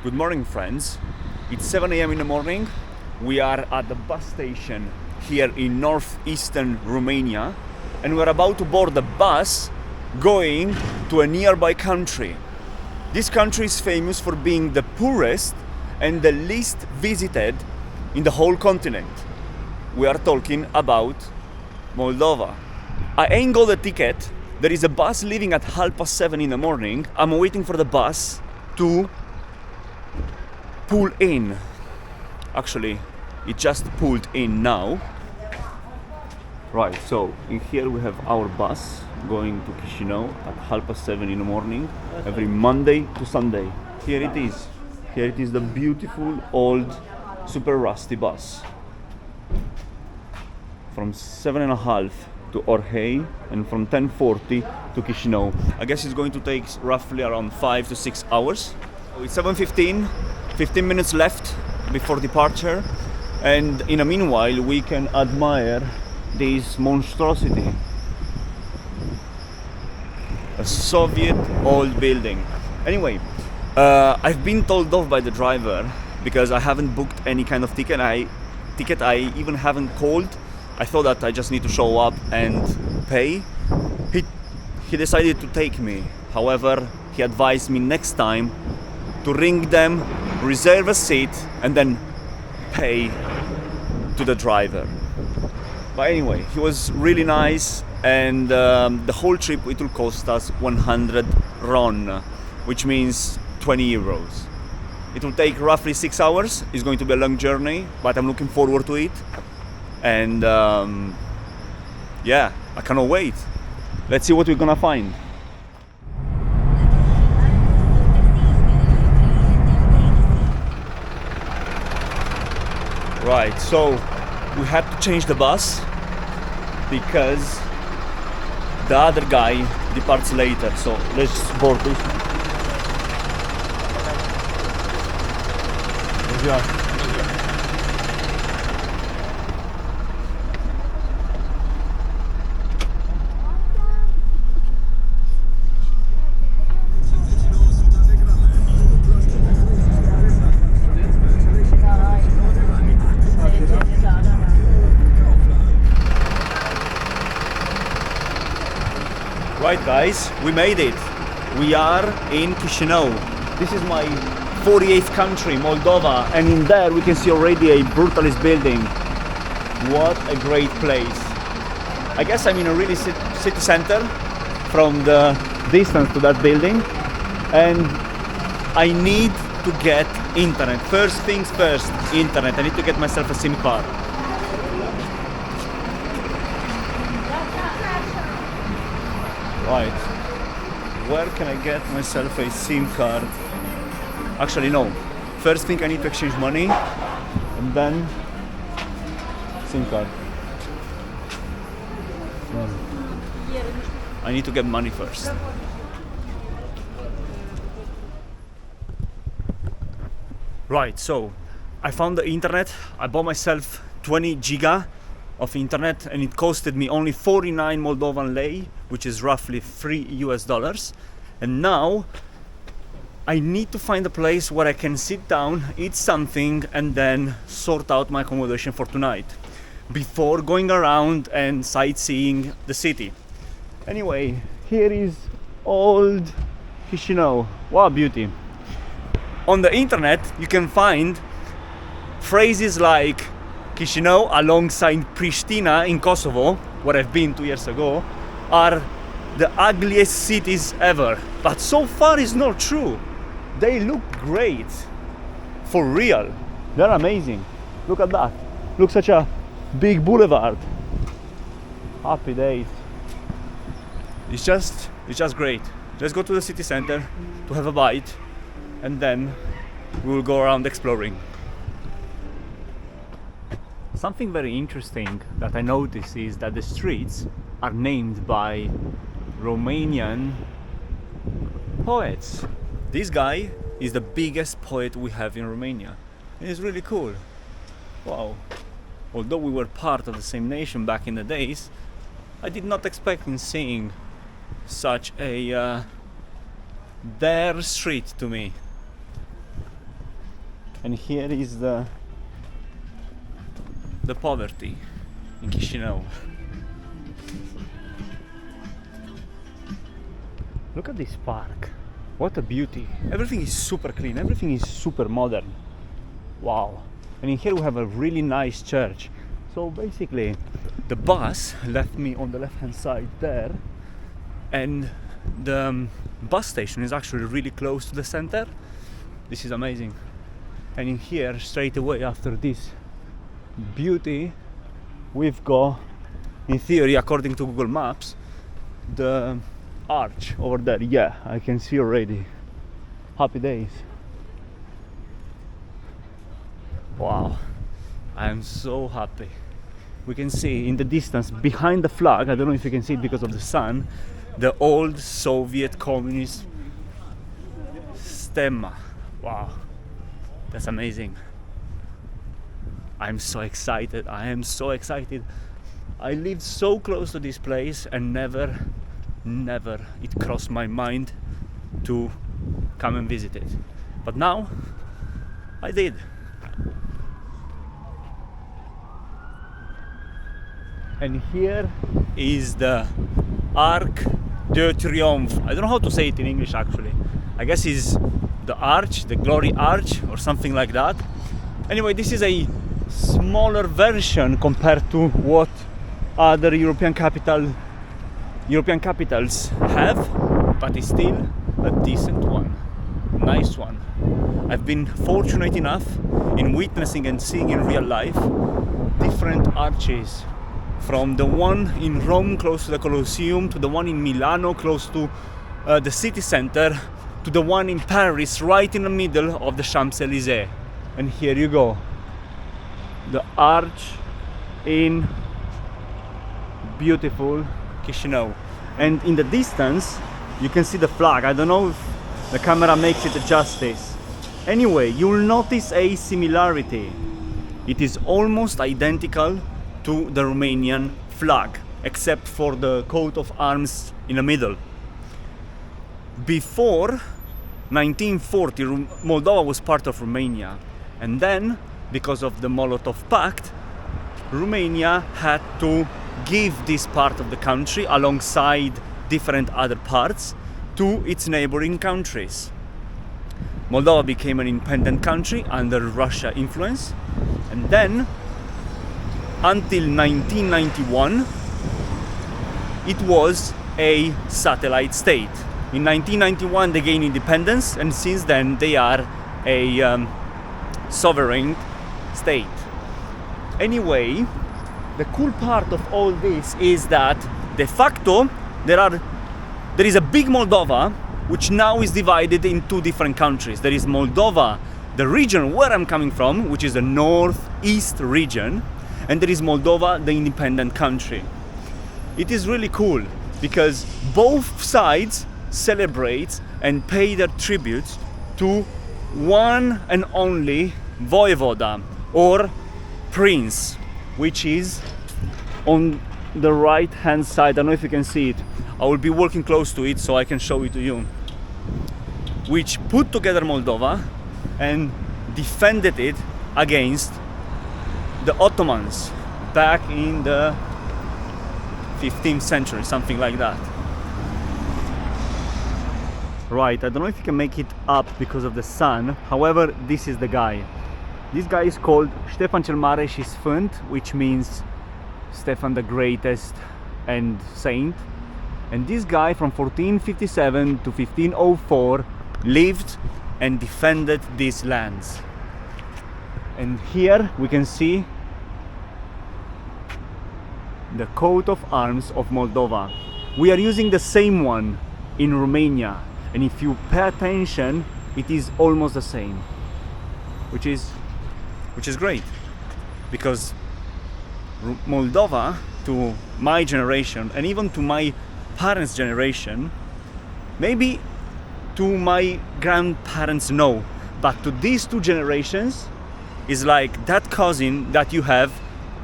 Good morning, friends. It's 7 a.m. in the morning. We are at the bus station here in northeastern Romania, and we're about to board the bus going to a nearby country. This country is famous for being the poorest and the least visited in the whole continent. We are talking about Moldova. I ain't got a ticket. There is a bus leaving at 7:30 in the morning. I'm waiting for the bus to pull in. Actually, it just pulled in now. Right, so in here we have our bus going to Chișinău at 7:30 in the morning every Monday to Sunday. Here it is. Here it is, the beautiful old super rusty bus. From 7:30 to Orhei and from 10:40 to Chișinău. I guess it's going to take roughly around 5 to 6 hours. It's 7:15, 15 minutes left before departure, and in the meanwhile we can admire this monstrosity. A Soviet old building. Anyway, I've been told off by the driver because I haven't booked any kind of ticket. I even haven't called. I thought that I just need to show up and pay. He decided to take me. However, he advised me next time to ring them, reserve a seat, and then pay to the driver. But anyway, he was really nice, and the whole trip it will cost us 100 RON, which means 20 euros. It will take roughly 6 hours. It's going to be a long journey, but I'm looking forward to it. And yeah, I cannot wait. Let's see what we're gonna find. Right, so we had to change the bus because the other guy departs later. So let's board this. Right guys, we made it. We are in Chișinău. This is my 48th country, Moldova, and in there we can see already a brutalist building. What a great place. I guess I'm in a really city center from the distance to that building, and I need to get internet. First things first, internet. I need to get myself a SIM card. Right, where can I get myself a SIM card? Actually no, first thing I need to exchange money and then SIM card. I need to get money first. Right, so I found the internet. I bought myself 20 giga of internet, and it costed me only 49 Moldovan lei, which is roughly $3. And now I need to find a place where I can sit down, eat something, and then sort out my accommodation for tonight before going around and sightseeing the city. Anyway, here is old Chișinău. Wow, beauty. On the internet you can find phrases like Chișinău alongside Pristina in Kosovo, where I've been 2 years ago, are the ugliest cities ever. But so far it's not true. They look great. For real. They're amazing. Look at that. Look, such a big boulevard. Happy days. It's just great. Let's go to the city center to have a bite, and then we will go around exploring. Something very interesting that I noticed is that the streets are named by Romanian poets. This guy is the biggest poet we have in Romania. And it's really cool. Wow. Although we were part of the same nation back in the days, I did not expect in seeing such a bare street to me. And here is the poverty in Chișinău. Look at this park. What a beauty. Everything is super clean. Everything is super modern. Wow. And in here we have a really nice church. So basically the bus left me on the left hand side there, and the bus station is actually really close to the center. This is amazing. And in here, straight away after this beauty, we've got, in theory, according to Google Maps, the arch over there. Yeah, I can see already. Happy days. Wow, I am so happy. We can see in the distance behind the flag, I don't know if you can see it because of the sun, the old Soviet communist stemma. Wow, that's amazing. I'm so excited. I am so excited. I lived so close to this place and never it crossed my mind to come and visit it. But now I did. And here is the Arc de Triomphe. I don't know how to say it in English actually. I guess it's the arch, the glory arch or something like that. Anyway, this is a smaller version compared to what other European capitals have, but it's still a decent one, nice one. I've been fortunate enough in witnessing and seeing in real life different arches, from the one in Rome close to the Colosseum, to the one in Milano close to the city center, to the one in Paris right in the middle of the Champs-Élysées. And here you go, the arch in beautiful Chișinău. And in the distance you can see the flag. I don't know if the camera makes it justice. Anyway, you'll notice a similarity. It is almost identical to the Romanian flag, except for the coat of arms in the middle. Before 1940, Moldova was part of Romania, and then, because of the Molotov Pact, Romania had to give this part of the country, alongside different other parts, to its neighboring countries. Moldova became an independent country under Russia influence, and then until 1991 it was a satellite state. In 1991 they gained independence, and since then they are a sovereign state. Anyway, the cool part of all this is that de facto there is a big Moldova, which now is divided in two different countries. There is Moldova, the region where I'm coming from, which is the northeast region, and there is Moldova, the independent country. It is really cool because both sides celebrate and pay their tributes to one and only voivoda or prince, which is on the right hand side. I don't know if you can see it. I will be walking close to it so I can show it to you. Which put together Moldova and defended it against the Ottomans back in the 15th century, something like that. Right, I don't know if you can make it up because of the sun. However, this is the guy. This guy is called Ștefan cel Mare și Sfânt, which means Stefan the Greatest and Saint. And this guy from 1457 to 1504 lived and defended these lands. And here we can see the coat of arms of Moldova. We are using the same one in Romania, and if you pay attention, it is almost the same, which is great, because Moldova, to my generation and even to my parents' generation, maybe to my grandparents no, but to these two generations is like that cousin that you have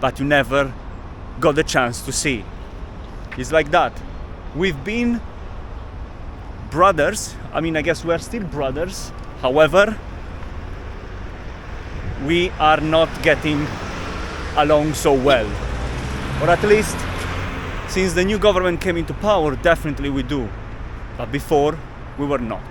but you never got the chance to see. It's like that. We've been brothers. I mean, I guess we're still brothers. However, we are not getting along so well. Or at least, since the new government came into power, definitely we do. But before, we were not.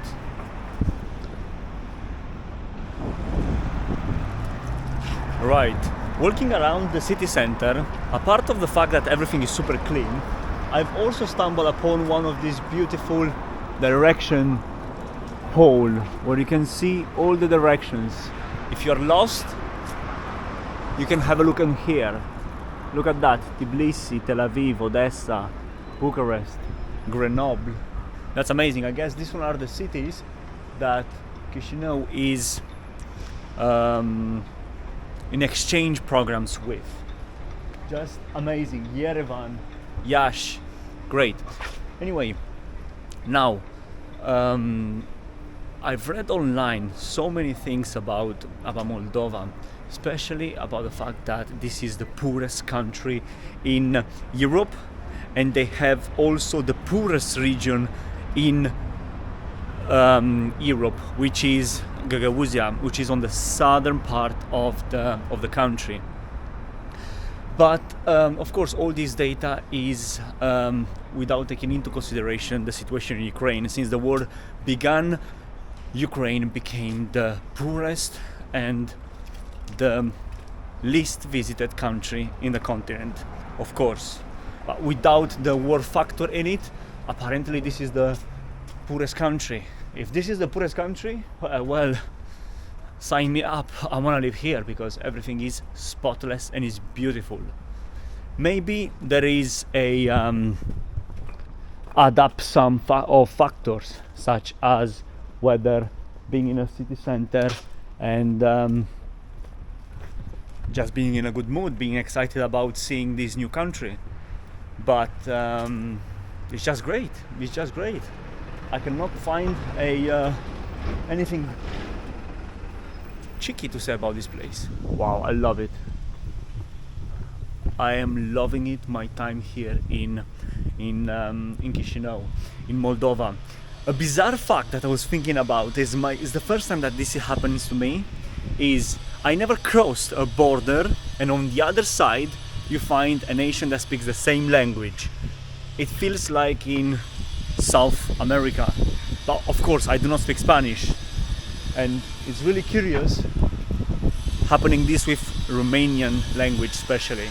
Right, walking around the city center, apart of the fact that everything is super clean, I've also stumbled upon one of these beautiful direction pole where you can see all the directions. If you're lost, you can have a look in here. Look at that, Tbilisi, Tel Aviv, Odessa, Bucharest, Grenoble. That's amazing. I guess these one are the cities that Chișinău is in exchange programs with. Just amazing. Yerevan, Yash, great. Anyway, now I've read online so many things about Moldova, especially about the fact that this is the poorest country in Europe, and they have also the poorest region in Europe, which is Gagauzia, which is on the southern part of the country. But of course, all this data is without taking into consideration the situation in Ukraine. Since the war began, Ukraine became the poorest and the least visited country in the continent, of course. But without the war factor in it, apparently this is the poorest country. If this is the poorest country, well, sign me up. I want to live here because everything is spotless and is beautiful. Maybe there is a add up some of factors such as weather, being in a city center, and just being in a good mood, being excited about seeing this new country. But it's just great. It's just great. I cannot find anything cheeky to say about this place. Wow, I love it. I am loving it. My time here in Chișinău, in Moldova. A bizarre fact that I was thinking about is the first time that this happens to me. Is I never crossed a border, and on the other side you find a nation that speaks the same language. It feels like in South America, but of course I do not speak Spanish, and it's really curious happening this with Romanian language especially.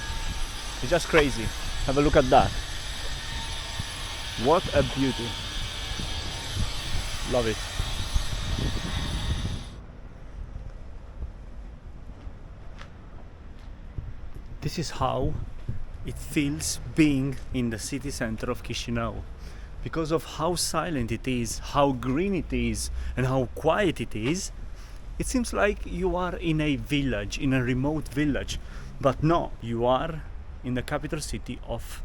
It's just crazy. Have a look at that. What a beauty. Love it. This is how it feels being in the city center of Chișinău. Because of how silent it is, how green it is, and how quiet it is, it seems like you are in a village, in a remote village. But no, you are in the capital city of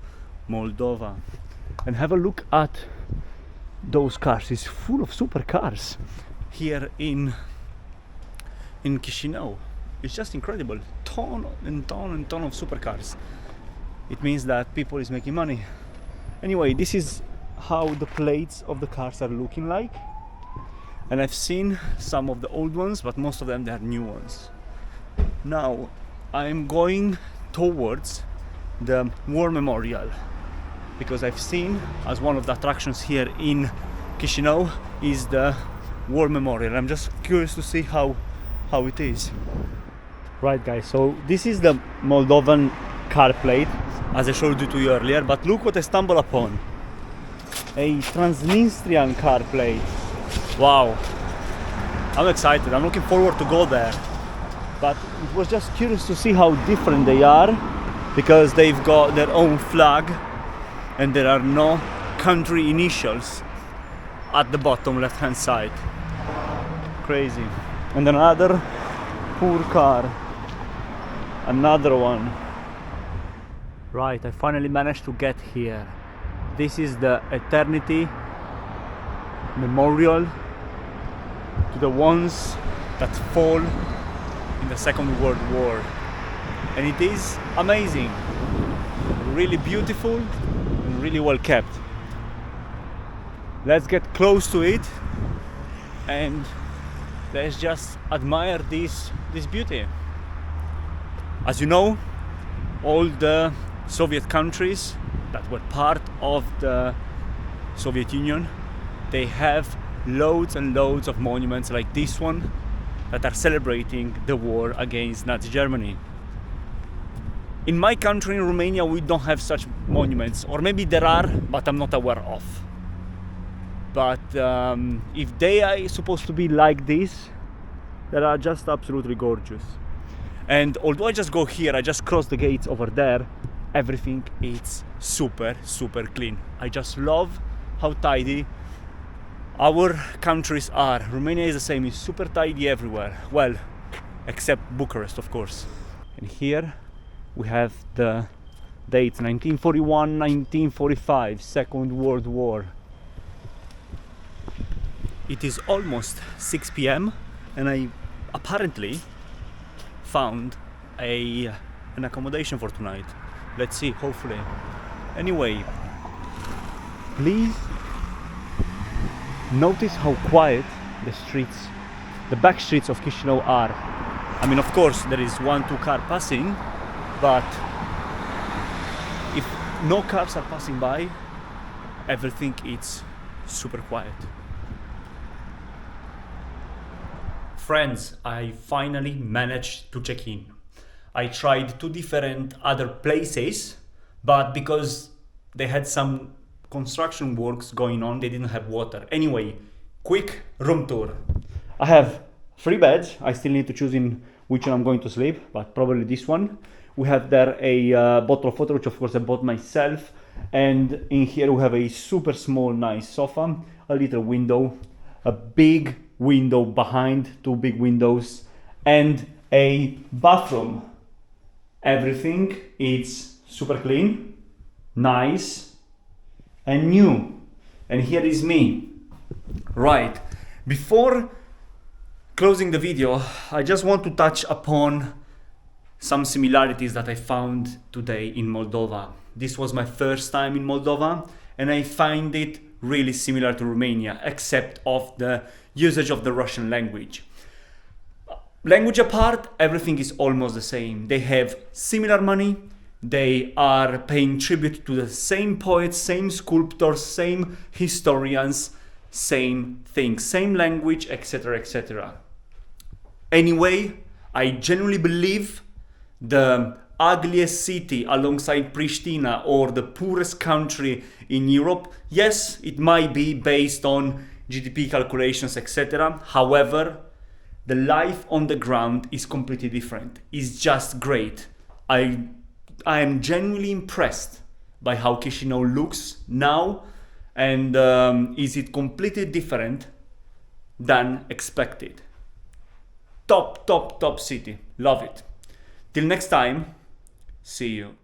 Moldova. And have a look at those cars. It's full of supercars here in Chișinău. It's just incredible. Ton and ton and ton of supercars. It means that people is making money. Anyway, this is how the plates of the cars are looking like. And I've seen some of the old ones, but most of them they are new ones. Now I'm going towards the War Memorial because I've seen as one of the attractions here in Chișinău is the War Memorial. I'm just curious to see how it is. Right guys, so this is the Moldovan car plate as I showed you earlier, but look what I stumbled upon. A Transnistrian car plate. Wow, I'm excited. I'm looking forward to go there. But it was just curious to see how different they are because they've got their own flag and there are no country initials at the bottom left hand side. Crazy. And another poor car. Another one. Right, I finally managed to get here. This is the Eternity Memorial to the ones that fall in the Second World War. And it is amazing. Really beautiful and really well kept. Let's get close to it and let's just admire this beauty. As you know, all the Soviet countries that were part of the Soviet Union, they have loads and loads of monuments like this one that are celebrating the war against Nazi Germany. In my country, in Romania, we don't have such monuments, or maybe there are, but I'm not aware of. But if they are supposed to be like this, they are just absolutely gorgeous. And although I just go here, I just cross the gates over there, everything is super clean. I just love how tidy our countries are. Romania is the same, it's super tidy everywhere. Well, except Bucharest, of course. And here we have the dates 1941, 1945, Second World War. It is almost 6 p.m. and I apparently found an accommodation for tonight. Let's see, hopefully. Anyway, please notice how quiet the streets, the back streets of Chișinău are. I mean, of course, there is 1-2 car passing, but if no cars are passing by, everything is super quiet. Friends, I finally managed to check in. I tried 2 different other places, but because they had some construction works going on, they didn't have water. Anyway, quick room tour. I have 3 beds. I still need to choose in which one I'm going to sleep, but probably this one. We have there a bottle of water, which of course I bought myself. And in here we have a super small, nice sofa, a little window, a big window behind, 2 big windows, and a bathroom. Everything is super clean, nice, and new. And here is me. Right, before closing the video, I just want to touch upon some similarities that I found today in Moldova. This was my first time in Moldova, and I find it really similar to Romania, except of the usage of the Russian language. Language apart, everything is almost the same. They have similar money, they are paying tribute to the same poets, same sculptors, same historians, same things, same language, etc., etc. Anyway, I genuinely believe the ugliest city alongside Pristina or the poorest country in Europe, yes, it might be based on GDP calculations, etc. However, the life on the ground is completely different. It's just great. I am genuinely impressed by how Chișinău looks now, and is it completely different than expected. Top city. Love it. Till next time, see you.